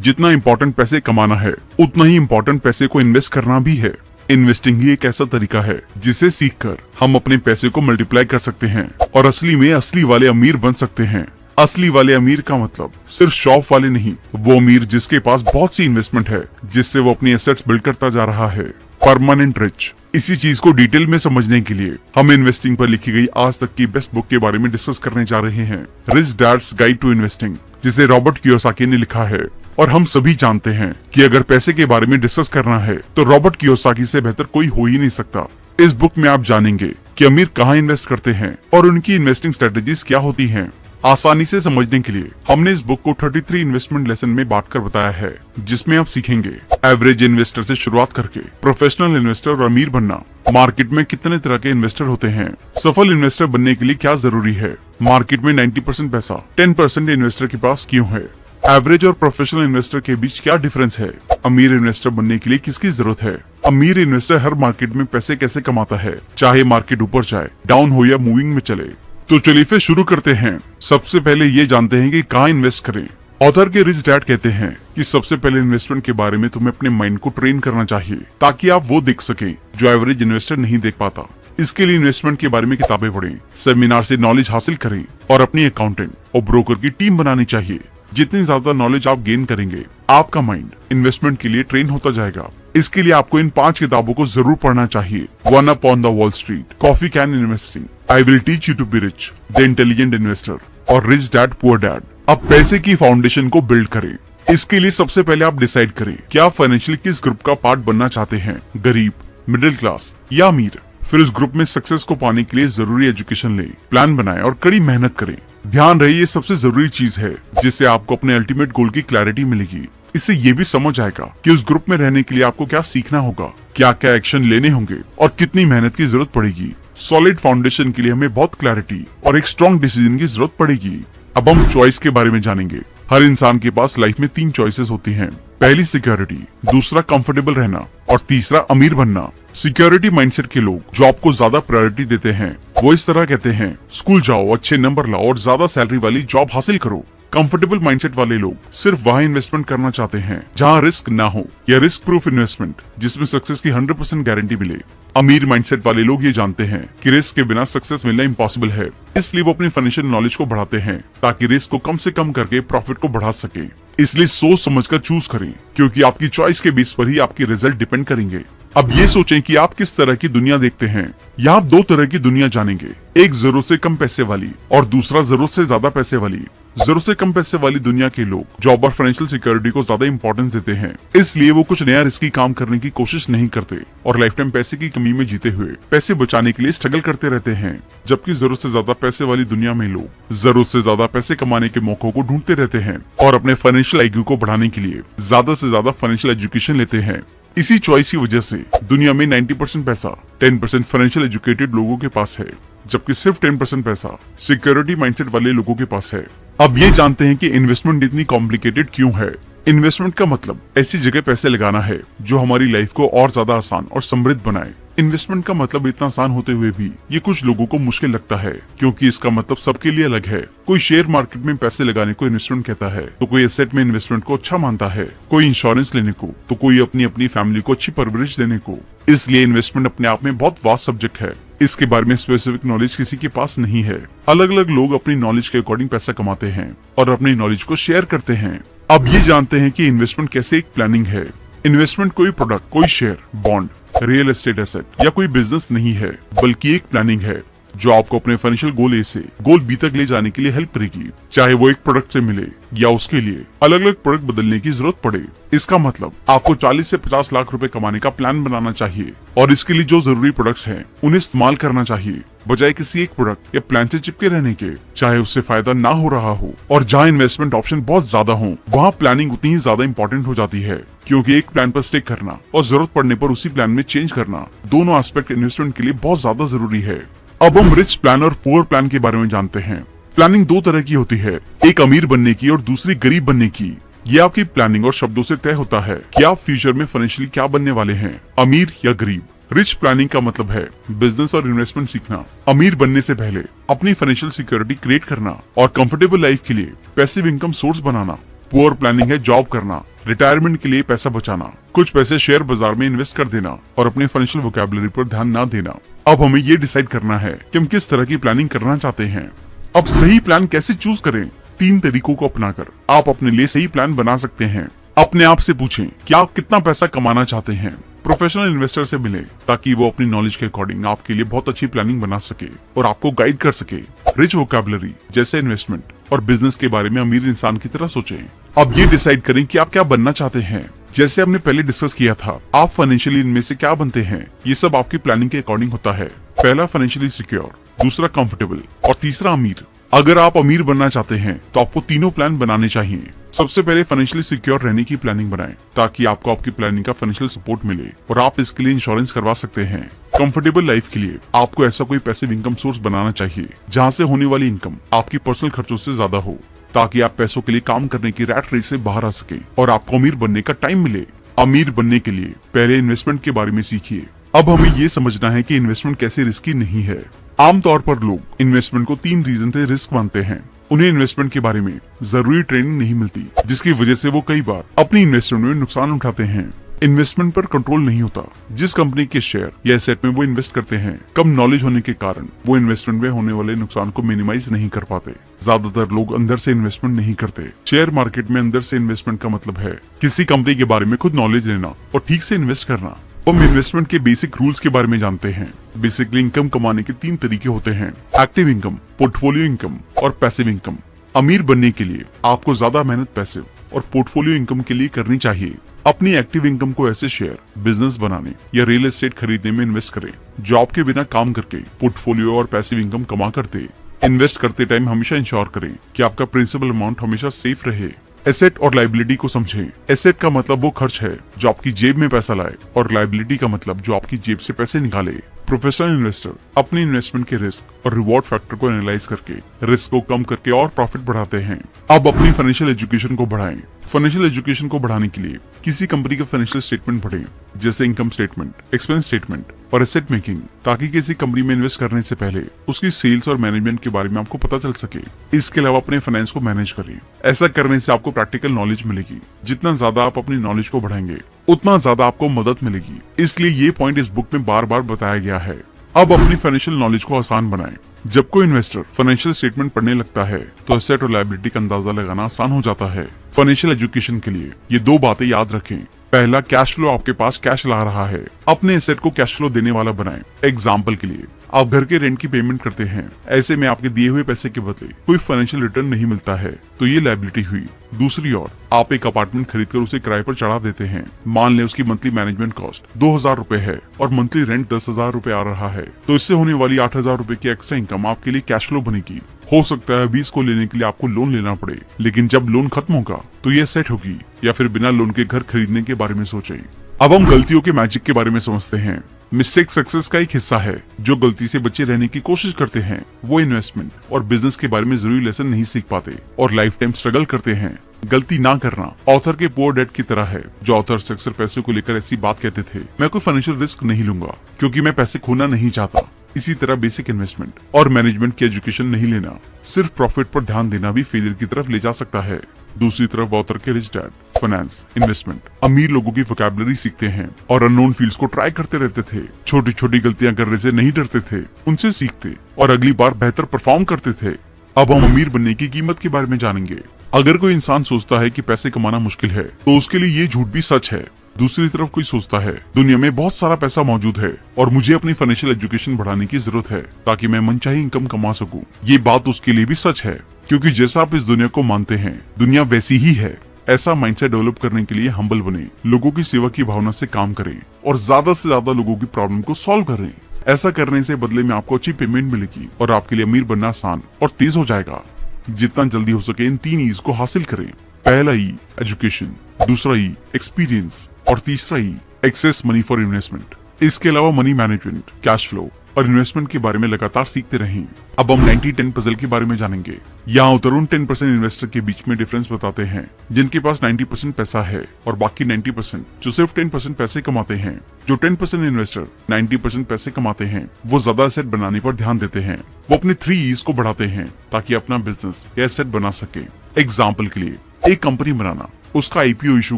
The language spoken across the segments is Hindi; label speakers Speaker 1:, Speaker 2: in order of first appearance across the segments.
Speaker 1: जितना इम्पोर्टेंट पैसे कमाना है उतना ही इम्पोर्टेंट पैसे को इन्वेस्ट करना भी है। इन्वेस्टिंग ही एक ऐसा तरीका है जिसे सीखकर हम अपने पैसे को मल्टीप्लाई कर सकते हैं और असली में असली वाले अमीर बन सकते हैं। असली वाले अमीर का मतलब सिर्फ शौक वाले नहीं, वो अमीर जिसके पास बहुत सी इन्वेस्टमेंट है जिससे वो अपनी एसेट्स बिल्ड करता जा रहा है। Permanent rich. इसी चीज को डिटेल में समझने के लिए हम इन्वेस्टिंग पर लिखी गई आज तक की बेस्ट बुक के बारे में डिस्कस करने जा रहे हैं, rich dad's guide to investing, जिसे रॉबर्ट कियोसाकी ने लिखा है। और हम सभी जानते हैं कि अगर पैसे के बारे में डिस्कस करना है तो रॉबर्ट कियोसाकी से बेहतर कोई हो ही नहीं सकता। इस बुक में आप जानेंगे कि अमीर कहाँ इन्वेस्ट करते हैं और उनकी इन्वेस्टिंग स्ट्रेटेजीज क्या होती हैं। आसानी से समझने के लिए हमने इस बुक को 33 इन्वेस्टमेंट लेसन में बांटकर बताया है, जिसमें आप सीखेंगे एवरेज इन्वेस्टर से शुरुआत करके प्रोफेशनल इन्वेस्टर और अमीर बनना, मार्केट में कितने तरह के इन्वेस्टर होते हैं, सफल इन्वेस्टर बनने के लिए क्या जरूरी है, मार्केट में 90% पैसा 10% इन्वेस्टर के पास क्यों है, एवरेज और प्रोफेशनल इन्वेस्टर के बीच क्या डिफरेंस है, अमीर इन्वेस्टर बनने के लिए किसकी जरूरत है, अमीर इन्वेस्टर हर मार्केट में पैसे कैसे कमाता है, चाहे मार्केट ऊपर जाए, डाउन हो या मूविंग में चले। तो चलिए फिर शुरू करते हैं। सबसे पहले ये जानते हैं कि कहाँ इन्वेस्ट करें। ऑथर के रिच डैड कहते हैं कि सबसे पहले इन्वेस्टमेंट के बारे में तुम्हें अपने माइंड को ट्रेन करना चाहिए ताकि आप वो देख सके जो एवरेज इन्वेस्टर नहीं देख पाता। इसके लिए इन्वेस्टमेंट के बारे में किताबें पढ़ें, सेमिनार से नॉलेज हासिल करें और अपनी अकाउंटेंट और ब्रोकर की टीम बनानी चाहिए। जितनी ज्यादा नॉलेज आप गेन करेंगे, आपका माइंड इन्वेस्टमेंट के लिए ट्रेन होता जाएगा। इसके लिए आपको इन 5 किताबों को जरूर पढ़ना चाहिए। One up on the Wall Street, coffee can investing, I will teach you to be rich, the intelligent investor और रिच डैड पुअर डैड। अब पैसे की फाउंडेशन को बिल्ड करें। इसके लिए सबसे पहले आप डिसाइड करें कि आप फाइनेंशियली किस ग्रुप का पार्ट बनना चाहते हैं, गरीब, मिडिल क्लास या अमीर। फिर उस ग्रुप में सक्सेस को पाने के लिए जरूरी एजुकेशन लें, प्लान बनाएं और कड़ी मेहनत करें। ध्यान रहे ये सबसे जरूरी चीज है जिससे आपको अपने अल्टीमेट गोल की क्लैरिटी मिलेगी। इससे ये भी समझ आएगा कि उस ग्रुप में रहने के लिए आपको क्या सीखना होगा, क्या क्या एक्शन लेने होंगे और कितनी मेहनत की जरूरत पड़ेगी। सॉलिड फाउंडेशन के लिए हमें बहुत क्लैरिटी और एक स्ट्रॉन्ग डिसीजन की जरूरत पड़ेगी। अब हम चॉइस के बारे में जानेंगे। हर इंसान के पास लाइफ में 3 चॉइसेस होती हैं। पहली सिक्योरिटी, दूसरा कंफर्टेबल रहना और तीसरा अमीर बनना। सिक्योरिटी माइंडसेट के लोग जॉब को ज्यादा प्रायोरिटी देते हैं। वो इस तरह कहते हैं, स्कूल जाओ, अच्छे नंबर लाओ और ज्यादा सैलरी वाली जॉब हासिल करो। कंफर्टेबल माइंडसेट वाले लोग सिर्फ वहाँ इन्वेस्टमेंट करना चाहते हैं जहाँ रिस्क ना हो या रिस्क प्रूफ इन्वेस्टमेंट जिसमें सक्सेस की 100% गारंटी मिले। अमीर माइंडसेट वाले लोग ये जानते हैं कि रिस्क के बिना सक्सेस मिलना इम्पॉसिबल है, इसलिए वो अपनी फाइनेंशियल नॉलेज को बढ़ाते हैं ताकि रिस्क को कम से कम करके प्रॉफिट को बढ़ा सके। इसलिए सोच समझकर चूज करें, क्योंकि आपकी चॉइस के बेस पर ही आपकी रिजल्ट डिपेंड करेंगे। अब ये सोचें कि आप किस तरह की दुनिया देखते हैं। यहाँ आप 2 तरह की दुनिया जानेंगे, एक जरूरत से कम पैसे वाली और दूसरा जरूरत से ज्यादा पैसे वाली। जरूरत से कम पैसे वाली दुनिया के लोग जॉब और फाइनेंशियल सिक्योरिटी को ज्यादा इंपॉर्टेंस देते हैं, इसलिए वो कुछ नया रिस्की काम करने की कोशिश नहीं करते और लाइफ टाइम पैसे की कमी में जीते हुए पैसे बचाने के लिए स्ट्रगल करते रहते हैं। जबकि जरूरत से ज्यादा पैसे वाली दुनिया में लोग जरूरत से ज्यादा पैसे कमाने के मौकों को ढूंढते रहते हैं और अपने फाइनेंशियल आईक्यू को बढ़ाने के लिए ज्यादा से ज्यादा फाइनेंशियल एजुकेशन लेते हैं। इसी चॉइस की वजह से दुनिया में 90% पैसा 10% फाइनेंशियल एजुकेटेड लोगों के पास है, जबकि सिर्फ 10% पैसा सिक्योरिटी माइंडसेट वाले लोगों के पास है। अब ये जानते हैं कि इन्वेस्टमेंट इतनी कॉम्प्लिकेटेड क्यों है। इन्वेस्टमेंट का मतलब ऐसी जगह पैसे लगाना है जो हमारी लाइफ को और ज्यादा आसान और समृद्ध बनाए। इन्वेस्टमेंट का मतलब इतना आसान होते हुए भी ये कुछ लोगों को मुश्किल लगता है, क्योंकि इसका मतलब सबके लिए अलग है। कोई शेयर मार्केट में पैसे लगाने को इन्वेस्टमेंट कहता है, तो कोई एसेट में इन्वेस्टमेंट को अच्छा मानता है, कोई इंश्योरेंस लेने को, तो कोई अपनी फैमिली को अच्छी परवरिश देने को। इसलिए इन्वेस्टमेंट अपने आप में बहुत वास्ट सब्जेक्ट है। इसके बारे में स्पेसिफिक नॉलेज किसी के पास नहीं है। अलग अलग लोग अपनी नॉलेज के अकॉर्डिंग पैसा कमाते हैं और अपनी नॉलेज को शेयर करते हैं। अब ये जानते हैं कि इन्वेस्टमेंट कैसे एक प्लानिंग है। इन्वेस्टमेंट कोई प्रोडक्ट, कोई share, bond, real estate asset या कोई बिजनेस नहीं है, बल्कि एक प्लानिंग है जो आपको अपने फाइनेंशियल गोल ए से गोल बी तक ले जाने के लिए हेल्प करेगी। चाहे वो एक प्रोडक्ट से मिले या उसके लिए अलग अलग प्रोडक्ट बदलने की जरूरत पड़े। इसका मतलब आपको 40 से 50 लाख रुपए कमाने का प्लान बनाना चाहिए और इसके लिए जो जरूरी प्रोडक्ट्स हैं उन्हें इस्तेमाल करना चाहिए, बजाय किसी एक प्रोडक्ट या प्लान से चिपके रहने के। चाहे उससे फायदा ना हो रहा हो और जहाँ इन्वेस्टमेंट ऑप्शन बहुत ज्यादा हो, वहाँ प्लानिंग उतनी ही ज्यादा इंपॉर्टेंट हो जाती है, क्योंकि एक प्लान पर स्टिक करना और जरूरत पड़ने पर उसी प्लान में चेंज करना, दोनों एस्पेक्ट इन्वेस्टमेंट के लिए बहुत ज्यादा जरूरी है। अब हम रिच प्लान और पुअर प्लान के बारे में जानते हैं। प्लानिंग 2 तरह की होती है, एक अमीर बनने की और दूसरी गरीब बनने की। ये आपकी प्लानिंग और शब्दों से तय होता है कि आप फ्यूचर में फाइनेंशियली क्या बनने वाले हैं, अमीर या गरीब। रिच प्लानिंग का मतलब है बिजनेस और इन्वेस्टमेंट सीखना, अमीर बनने से पहले अपनी फाइनेंशियल सिक्योरिटी क्रिएट करना और कंफर्टेबल लाइफ के लिए पैसिव इनकम सोर्स बनाना। पुअर प्लानिंग है जॉब करना, रिटायरमेंट के लिए पैसा बचाना, कुछ पैसे शेयर बाजार में इन्वेस्ट कर देना और अपने फाइनेंशियल वोकैबुलरी पर ध्यान न देना। अब हमें ये डिसाइड करना है कि हम किस तरह की प्लानिंग करना चाहते हैं। अब सही प्लान कैसे चूज करें? 3 तरीकों को अपनाकर आप अपने लिए सही प्लान बना सकते हैं। अपने आप से पूछें कि आप कितना पैसा कमाना चाहते हैं। प्रोफेशनल इन्वेस्टर से मिलें ताकि वो अपनी नॉलेज के अकॉर्डिंग आपके लिए बहुत अच्छी प्लानिंग बना सके और आपको गाइड कर सके। रिच वोकैबुलरी जैसे इन्वेस्टमेंट और बिजनेस के बारे में अमीर इंसान की तरह सोचें। अब ये डिसाइड करें कि आप क्या बनना चाहते हैं। जैसे हमने पहले डिस्कस किया था, आप फाइनेंशियली इनमें से क्या बनते हैं, ये सब आपकी प्लानिंग के अकॉर्डिंग होता है। पहला फाइनेंशियली सिक्योर, दूसरा कंफर्टेबल और तीसरा अमीर। अगर आप अमीर बनना चाहते हैं तो आपको तीनों प्लान बनाने चाहिए। सबसे पहले फाइनेंशियली सिक्योर रहने की प्लानिंग बनाएं ताकि आपको आपकी प्लानिंग का फाइनेंशियल सपोर्ट मिले और आप इसके लिए इंश्योरेंस करवा सकते हैं। कंफर्टेबल लाइफ के लिए आपको ऐसा कोई पैसिव इनकम सोर्स बनाना चाहिए जहां से होने वाली इनकम आपकी पर्सनल खर्चों से ज्यादा हो, ताकि आप पैसों के लिए काम करने की रैट रेस से बाहर आ सके और आपको अमीर बनने का टाइम मिले। अमीर बनने के लिए पहले इन्वेस्टमेंट के बारे में सीखिए। अब हमें ये समझना है कि इन्वेस्टमेंट कैसे रिस्की नहीं है। आमतौर पर लोग इन्वेस्टमेंट को 3 रीजन से रिस्क मानते हैं। उन्हें इन्वेस्टमेंट के बारे में जरूरी ट्रेनिंग नहीं मिलती, जिसकी वजह से वो कई बार अपनी इन्वेस्टमेंट में नुकसान उठाते हैं। इन्वेस्टमेंट पर कंट्रोल नहीं होता। जिस कंपनी के शेयर या एसेट में वो इन्वेस्ट करते हैं, कम नॉलेज होने के कारण वो इन्वेस्टमेंट में होने वाले नुकसान को मिनिमाइज नहीं कर पाते। ज्यादातर लोग अंदर से इन्वेस्टमेंट नहीं करते। शेयर मार्केट में अंदर से इन्वेस्टमेंट का मतलब है किसी कंपनी के बारे में खुद नॉलेज लेना और ठीक से इन्वेस्ट करना। हम इन्वेस्टमेंट के बेसिक रूल्स के बारे में जानते हैं। बेसिकली इनकम कमाने के 3 तरीके होते हैं: एक्टिव इनकम, पोर्टफोलियो इनकम और पैसिव इनकम। अमीर बनने के लिए आपको ज्यादा मेहनत पैसिव और पोर्टफोलियो इनकम के लिए करनी चाहिए। अपनी एक्टिव इनकम को ऐसे शेयर, बिजनेस बनाने या रियल एस्टेट खरीदने में इन्वेस्ट करें। जॉब के बिना काम करके पोर्टफोलियो और पैसिव इनकम कमा करते इन्वेस्ट करते टाइम हमेशा इंश्योर करें कि आपका प्रिंसिपल अमाउंट हमेशा सेफ रहे। एसेट और लाइबिलिटी को समझें। एसेट का मतलब वो खर्च है जो आपकी जेब में पैसा लाए और लाइबिलिटी का मतलब जो आपकी जेब से पैसे निकाले। प्रोफेशनल इन्वेस्टर अपने इन्वेस्टमेंट के रिस्क और रिवॉर्ड फैक्टर को एनालाइज करके रिस्क को कम करके और प्रॉफिट बढ़ाते हैं। अब अपनी फाइनेंशियल एजुकेशन को बढ़ाएं। फाइनेंशियल एजुकेशन को बढ़ाने के लिए किसी कंपनी का फाइनेंशियल स्टेटमेंट पढ़ें, जैसे इनकम स्टेटमेंट, एक्सपेंस स्टेटमेंट और एसेट मेकिंग, ताकि किसी कंपनी में इन्वेस्ट करने से पहले उसकी सेल्स और मैनेजमेंट के बारे में आपको पता चल सके। इसके अलावा अपने फाइनेंस को मैनेज करें। ऐसा करने से आपको प्रैक्टिकल नॉलेज मिलेगी। जितना ज्यादा आप अपनी नॉलेज को बढ़ाएंगे उतना ज्यादा आपको मदद मिलेगी। इसलिए ये पॉइंट इस बुक में बार बार बताया गया है। अब अपनी फाइनेंशियल नॉलेज को आसान बनाएं। जब कोई इन्वेस्टर फाइनेंशियल स्टेटमेंट पढ़ने लगता है तो एसेट और लायबिलिटी का अंदाजा लगाना आसान हो जाता है। फाइनेंशियल एजुकेशन के लिए ये 2 बातें याद रखें। पहला, कैश फ्लो आपके पास कैश ला रहा है। अपने एसेट को कैश फ्लो देने वाला बनाएं। एग्जाम्पल के लिए, आप घर के रेंट की पेमेंट करते हैं। ऐसे में आपके दिए हुए पैसे के बदले कोई फाइनेंशियल रिटर्न नहीं मिलता है, तो ये लायबिलिटी हुई। दूसरी ओर, आप एक अपार्टमेंट खरीदकर उसे किराए पर चढ़ा देते हैं। मान लें उसकी मंथली मैनेजमेंट कॉस्ट 2000 रुपए है और मंथली रेंट 10,000 रुपए आ रहा है, तो इससे होने वाली 8,000 रुपए की एक्स्ट्रा इनकम आपके लिए कैश फ्लो बनेगी। हो सकता है अभी इसको लेने के लिए आपको लोन लेना पड़े, लेकिन जब लोन खत्म होगा तो ये सेट होगी। या फिर बिना लोन के घर खरीदने के बारे में सोचें। अब हम गलतियों के मैजिक के बारे में समझते हैं। मिस्टेक सक्सेस का एक हिस्सा है। जो गलती से बचे रहने की कोशिश करते हैं वो इन्वेस्टमेंट और बिजनेस के बारे में जरूरी लेसन नहीं सीख पाते और लाइफ टाइम स्ट्रगल करते हैं। गलती ना करना ऑथर के पुअर डैड की तरह है। जो ऑथर अक्सर पैसे को लेकर ऐसी बात कहते थे, मैं कोई फाइनेंशियल रिस्क नहीं लूंगा क्योंकि मैं पैसे खोना नहीं चाहता। इसी तरह बेसिक इन्वेस्टमेंट और मैनेजमेंट की एजुकेशन नहीं लेना, सिर्फ प्रॉफिट पर ध्यान देना भी फेलियर की तरफ ले जा सकता है। दूसरी तरफ ऑथर के रिच डैड फाइनेंस, इन्वेस्टमेंट, अमीर लोगों की वोकैबुलरी सीखते हैं और अननोन फील्ड्स को ट्राई करते रहते थे। छोटी छोटी गलतियां करने से नहीं डरते थे, उनसे सीखते और अगली बार बेहतर परफॉर्म करते थे। अब हम अमीर बनने की कीमत के बारे में जानेंगे। अगर कोई इंसान सोचता है कि पैसे कमाना मुश्किल है तो उसके लिए ये झूठ भी सच है। दूसरी तरफ कोई सोचता है दुनिया में बहुत सारा पैसा मौजूद है और मुझे अपनी फाइनेंशियल एजुकेशन बढ़ाने की जरूरत है ताकि मैं मनचाही इनकम कमा सकूं, ये बात उसके लिए भी सच है। क्योंकि जैसा आप इस दुनिया को मानते हैं दुनिया वैसी ही है। ऐसा माइंडसेट डेवलप करने के लिए हम्बल बने, लोगों की सेवा की भावना से काम करें और ज्यादा से ज्यादा लोगों की प्रॉब्लम को सॉल्व करें। ऐसा करने से बदले में आपको अच्छी पेमेंट मिलेगी और आपके लिए अमीर बनना आसान और तेज हो जाएगा। जितना जल्दी हो सके इन 3 ईज को हासिल करें। पहला ई एजुकेशन, दूसरा ई एक्सपीरियंस और तीसरा ई एक्सेस मनी फॉर इन्वेस्टमेंट। इसके अलावा मनी मैनेजमेंट, कैश फ्लो और इन्वेस्टमेंट के बारे में लगातार सीखते रहें। अब हम 90-10 पजल के बारे में जानेंगे। यहाँ तरुण 10% इन्वेस्टर के बीच में डिफरेंस बताते हैं, जिनके पास 90% पैसा है और बाकी 90% जो सिर्फ 10% पैसे कमाते हैं। जो 10% इन्वेस्टर 90% पैसे कमाते हैं वो ज्यादा एसेट बनाने पर ध्यान देते हैं। वो अपने 3 E's को बढ़ाते हैं ताकि अपना बिजनेस या एसेट बना सके। एग्जाम्पल के लिए, एक कंपनी बनाना, उसका आईपीओ इशू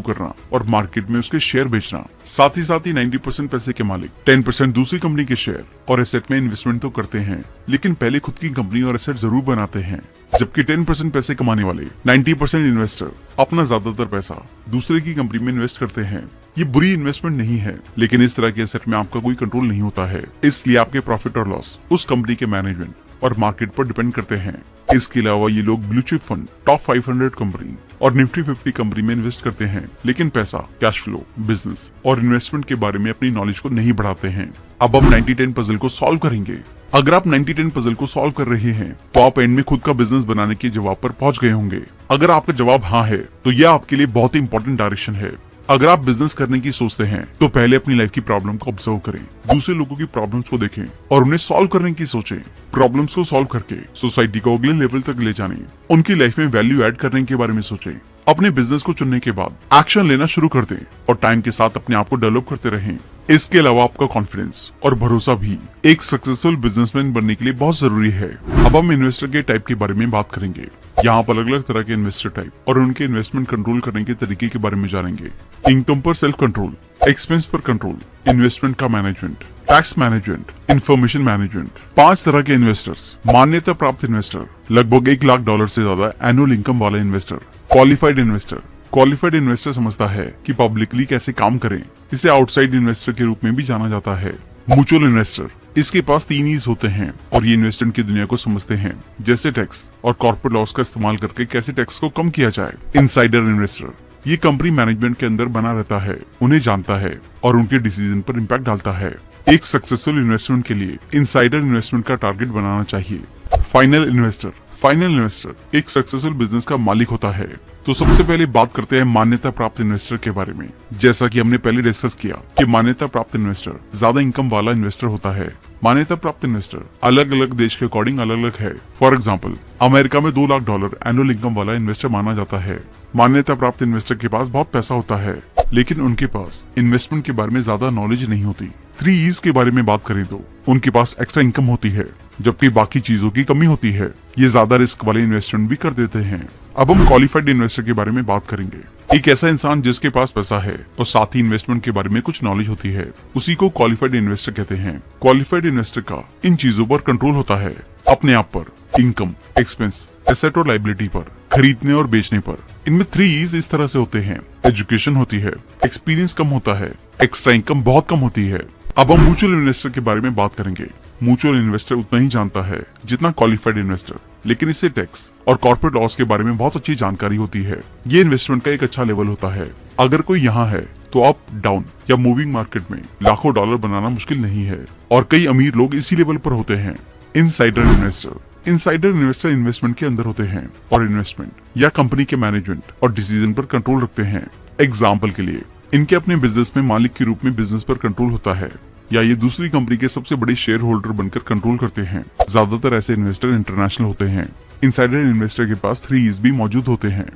Speaker 1: करना और मार्केट में उसके शेयर बेचना। साथ ही 90% पैसे के मालिक 10% दूसरी कंपनी के शेयर और एसेट में इन्वेस्टमेंट तो करते हैं, लेकिन पहले खुद की कंपनी और एसेट जरूर बनाते हैं। जबकि 10% पैसे कमाने वाले 90% इन्वेस्टर अपना ज्यादातर पैसा दूसरे की कंपनी में इन्वेस्ट करते हैं। ये बुरी इन्वेस्टमेंट नहीं है, लेकिन इस तरह के एसेट में आपका कोई कंट्रोल नहीं होता है, इसलिए आपके प्रॉफिट और लॉस उस कंपनी के मैनेजमेंट और मार्केट पर डिपेंड करते हैं। इसके अलावा ये लोग blue chip fund, top 500 company और निफ्टी 50 कंपनी में इन्वेस्ट करते हैं, लेकिन पैसा, कैश फ्लो, बिजनेस और इन्वेस्टमेंट के बारे में अपनी नॉलेज को नहीं बढ़ाते हैं। अब हम 90-10 पजल को सॉल्व करेंगे। अगर आप 90-10 पजल को सॉल्व कर रहे हैं तो आप एंड में खुद का बिजनेस बनाने के जवाब पर पहुंच गए होंगे। अगर आपका जवाब हाँ है तो यह आपके लिए बहुत ही इंपॉर्टेंट डायरेक्शन है। अगर आप बिजनेस करने की सोचते हैं तो पहले अपनी लाइफ की प्रॉब्लम को ऑब्जर्व करें, दूसरे लोगों की प्रॉब्लम्स को देखें और उन्हें सॉल्व करने की सोचें। प्रॉब्लम्स को सॉल्व करके सोसाइटी को अगले लेवल तक ले जाने, उनकी लाइफ में वैल्यू ऐड करने के बारे में सोचें। अपने बिजनेस को चुनने के बाद एक्शन लेना शुरू कर दें और टाइम के साथ अपने आप को डेवलप करते रहें। इसके अलावा आपका कॉन्फिडेंस और भरोसा भी एक सक्सेसफुल बिजनेसमैन बनने के लिए बहुत जरूरी है। अब हम इन्वेस्टर के टाइप के बारे में बात करेंगे। यहाँ पर अलग अलग तरह के इन्वेस्टर टाइप और उनके इन्वेस्टमेंट कंट्रोल करने के तरीके के बारे में जानेंगे। इनकम पर सेल्फ कंट्रोल, एक्सपेंस पर कंट्रोल, इन्वेस्टमेंट का management, tax management, information management. 5 तरह के इन्वेस्टर्स। मान्यता प्राप्त इन्वेस्टर, लगभग $1 लाख से ज्यादा एनुअल इनकम वाला investor. Qualified investor, qualified investor समझता है कि पब्लिकली कैसे काम करें। इसे आउटसाइड इन्वेस्टर के रूप में भी जाना जाता है। म्यूचुअल इन्वेस्टर, इसके पास 3 ईज होते हैं और ये इन्वेस्टमेंट की दुनिया को समझते हैं, जैसे टैक्स और कॉर्पोरेट लॉस का इस्तेमाल करके कैसे टैक्स को कम किया जाए। इनसाइडर इन्वेस्टर, ये कंपनी मैनेजमेंट के अंदर बना रहता है, उन्हें जानता है और उनके डिसीजन पर इम्पैक्ट डालता है। एक सक्सेसफुल इन्वेस्टमेंट के लिए इनसाइडर इन्वेस्टमेंट का टारगेट बनाना चाहिए। फाइनल इन्वेस्टर, फाइनल इन्वेस्टर एक सक्सेसफुल बिजनेस का मालिक होता है। तो सबसे पहले बात करते हैं मान्यता प्राप्त इन्वेस्टर के बारे में। जैसा कि हमने पहले डिस्कस किया कि मान्यता प्राप्त इन्वेस्टर ज्यादा इनकम वाला इन्वेस्टर होता है। मान्यता प्राप्त इन्वेस्टर अलग अलग देश के अकॉर्डिंग अलग अलग है। फॉर एग्जाम्पल, अमेरिका में $2 लाख एनुअल इनकम वाला इन्वेस्टर माना जाता है। मान्यता प्राप्त इन्वेस्टर के पास बहुत पैसा होता है, लेकिन उनके पास इन्वेस्टमेंट के बारे में ज्यादा नॉलेज नहीं होती। 3 E's के बारे में बात करें तो उनके पास एक्स्ट्रा इनकम होती है, जबकि बाकी चीजों की कमी होती है। ये ज्यादा रिस्क वाले इन्वेस्टमेंट भी कर देते हैं। अब हम क्वालिफाइड इन्वेस्टर के बारे में बात करेंगे। एक ऐसा इंसान जिसके पास पैसा है और साथ ही इन्वेस्टमेंट के बारे में कुछ नॉलेज होती है, उसी को क्वालिफाइड इन्वेस्टर कहते हैं। क्वालिफाइड इन्वेस्टर का इन चीजों पर कंट्रोल होता है, अपने आप पर, इनकम, एक्सपेंस, एसेट और लाइबिलिटी पर, खरीदने और बेचने पर। इनमें 3 E's इस तरह से होते हैं। एजुकेशन होती है, एक्सपीरियंस कम होता है, एक्स्ट्रा इनकम बहुत कम होती है। अब हम म्यूचुअल इन्वेस्टर के बारे में बात करेंगे। म्यूचुअल इन्वेस्टर उतना ही जानता है जितना क्वालिफाइड इन्वेस्टर, लेकिन इससे टैक्स और कॉर्पोरेट लॉस के बारे में बहुत अच्छी जानकारी होती है। ये इन्वेस्टमेंट का एक अच्छा लेवल होता है। अगर कोई यहाँ है तो अप, डाउन या मूविंग मार्केट में लाखों डॉलर बनाना मुश्किल नहीं है और कई अमीर लोग इसी लेवल पर होते हैं। Insider investor, insider investor investment के अंदर होते हैं और इन्वेस्टमेंट या कंपनी के मैनेजमेंट और डिसीजन पर कंट्रोल रखते हैं। एग्जाम्पल के लिए, इनके अपने बिजनेस में मालिक के रूप में बिजनेस पर कंट्रोल होता है, या ये दूसरी कंपनी के सबसे बड़े शेयर होल्डर बनकर कंट्रोल करते हैं। ज्यादातर ऐसे इन्वेस्टर इंटरनेशनल होते हैं। इनसाइडर इन्वेस्टर के पास 3 E's भी मौजूद होते हैं।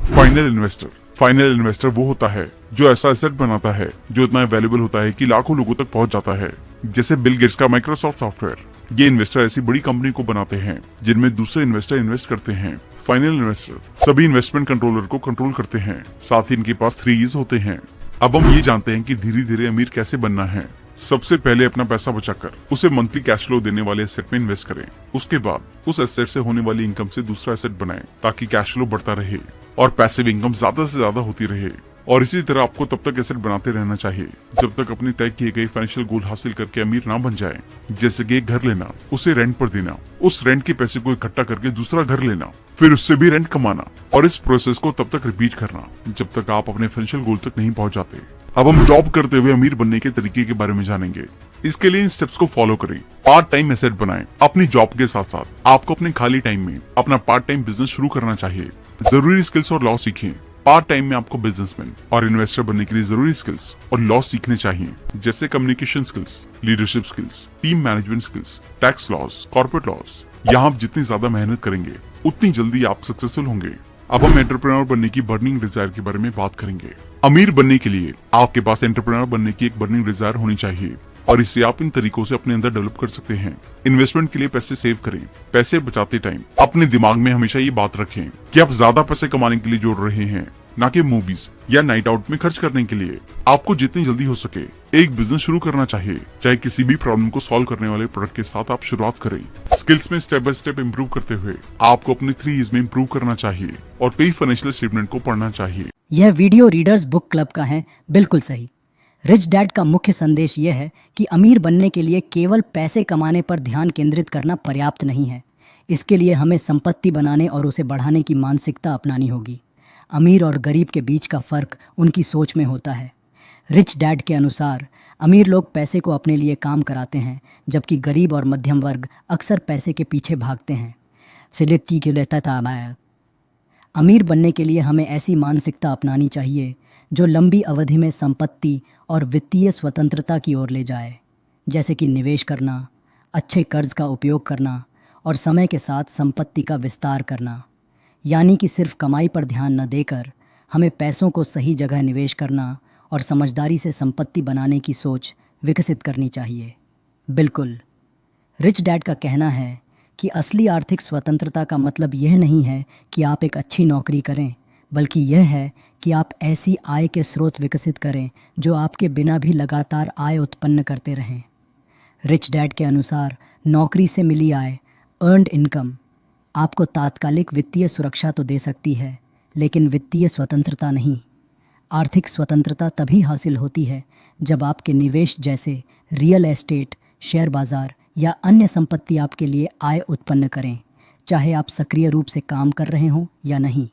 Speaker 1: फाइनल इन्वेस्टर, फाइनल इन्वेस्टर वो होता है जो ऐसा एसेट बनाता है जो इतना अवेलेबल होता है कि लाखों लोगों तक पहुंच जाता है, जैसे बिल गेट्स का माइक्रोसॉफ्ट सॉफ्टवेयर। ये इन्वेस्टर ऐसी बड़ी कंपनी को बनाते हैं जिनमें दूसरे इन्वेस्टर इन्वेस्ट करते हैं। फाइनल इन्वेस्टर सभी इन्वेस्टमेंट कंट्रोलर को कंट्रोल करते हैं, साथ ही इनके पास 3 E's होते हैं। अब हम ये जानते हैं कि धीरे धीरे अमीर कैसे बनना है। सबसे पहले अपना पैसा बचाकर उसे मंथली कैश फ्लो देने वाले एसेट में इन्वेस्ट करें। उसके बाद उस एसेट से होने वाली इनकम से दूसरा एसेट बनाएं ताकि कैश फ्लो बढ़ता रहे और पैसिव इनकम ज्यादा से ज्यादा होती रहे। और इसी तरह आपको तब तक एसेट बनाते रहना चाहिए जब तक अपने तय किए गए फाइनेंशियल गोल हासिल करके अमीर ना बन जाए। जैसे कि एक घर लेना, उसे रेंट पर देना, उस रेंट के पैसे को इकट्ठा करके दूसरा घर लेना, फिर उससे भी रेंट कमाना और इस प्रोसेस को तब तक रिपीट करना जब तक आप अपने फाइनेंशियल गोल तक नहीं पहुंच जाते। अब हम जॉब करते हुए अमीर बनने के तरीके के बारे में जानेंगे। इसके लिए इन स्टेप्स को फॉलो करें। पार्ट टाइम एसेट बनाएं। अपनी जॉब के साथ साथ आपको अपने खाली टाइम में अपना पार्ट टाइम बिजनेस शुरू करना चाहिए। जरूरी स्किल्स और लॉ सीखें। पार्ट टाइम में आपको बिजनेसमैन और इन्वेस्टर बनने के लिए जरूरी स्किल्स और लॉ सीखने चाहिए, जैसे communication skills, leadership skills, team management skills, tax loss, corporate loss. यहाँ आप जितनी ज्यादा मेहनत करेंगे उतनी जल्दी आप सक्सेसफुल होंगे। अब हम एंटरप्रेन्योर बनने की बर्निंग डिजायर के बारे में बात करेंगे। अमीर बनने के लिए आपके पास एंटरप्रेन्योर बनने की एक बर्निंग डिजायर होनी चाहिए और इसे आप इन तरीकों से अपने अंदर डेवलप कर सकते हैं। इन्वेस्टमेंट के लिए पैसे सेव करें। पैसे बचाते टाइम अपने दिमाग में हमेशा ये बात रखें कि आप ज्यादा पैसे कमाने के लिए जोड़ रहे हैं, ना कि मूवीज या नाइट आउट में खर्च करने के लिए। आपको जितनी जल्दी हो सके एक बिजनेस शुरू करना चाहिए। चाहे किसी भी प्रॉब्लम को सॉल्व करने वाले प्रोडक्ट के साथ आप शुरुआत करें। स्किल्स में स्टेप बाय स्टेप इंप्रूव करते हुए आपको अपने 3 E's में इंप्रूव करना चाहिए और पे फाइनेंशियल स्टेटमेंट को पढ़ना चाहिए।
Speaker 2: यह वीडियो रीडर्स बुक क्लब का है, बिल्कुल सही। रिच डैड का मुख्य संदेश यह है कि अमीर बनने के लिए केवल पैसे कमाने पर ध्यान केंद्रित करना पर्याप्त नहीं है। इसके लिए हमें संपत्ति बनाने और उसे बढ़ाने की मानसिकता अपनानी होगी। अमीर और गरीब के बीच का फ़र्क उनकी सोच में होता है। रिच डैड के अनुसार अमीर लोग पैसे को अपने लिए काम कराते हैं, जबकि गरीब और मध्यम वर्ग अक्सर पैसे के पीछे भागते हैं। सिलेक्टी के लेता था। अमीर बनने के लिए हमें ऐसी मानसिकता अपनानी चाहिए जो लंबी अवधि में संपत्ति और वित्तीय स्वतंत्रता की ओर ले जाए, जैसे कि निवेश करना, अच्छे कर्ज का उपयोग करना और समय के साथ संपत्ति का विस्तार करना। यानी कि सिर्फ कमाई पर ध्यान न देकर हमें पैसों को सही जगह निवेश करना और समझदारी से संपत्ति बनाने की सोच विकसित करनी चाहिए। बिल्कुल, रिच डैड का कहना है कि असली आर्थिक स्वतंत्रता का मतलब यह नहीं है कि आप एक अच्छी नौकरी करें, बल्कि यह है कि आप ऐसी आय के स्रोत विकसित करें जो आपके बिना भी लगातार आय उत्पन्न करते रहें। रिच डैड के अनुसार नौकरी से मिली आय, अर्न्ड इनकम, आपको तात्कालिक वित्तीय सुरक्षा तो दे सकती है, लेकिन वित्तीय स्वतंत्रता नहीं। आर्थिक स्वतंत्रता तभी हासिल होती है जब आपके निवेश जैसे रियल एस्टेट, शेयर बाजार या अन्य संपत्ति आपके लिए आय उत्पन्न करें, चाहे आप सक्रिय रूप से काम कर रहे हों या नहीं।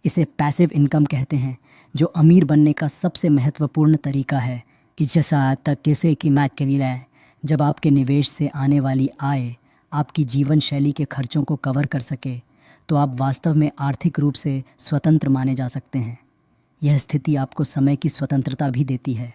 Speaker 2: इसे पैसिव इनकम कहते हैं, जो अमीर बनने का सबसे महत्वपूर्ण तरीका है। इज्जत तक किसी की मैक के लिए जब आपके निवेश से आने वाली आय आपकी जीवन शैली के खर्चों को कवर कर सके, तो आप वास्तव में आर्थिक रूप से स्वतंत्र माने जा सकते हैं। यह स्थिति आपको समय की स्वतंत्रता भी देती है।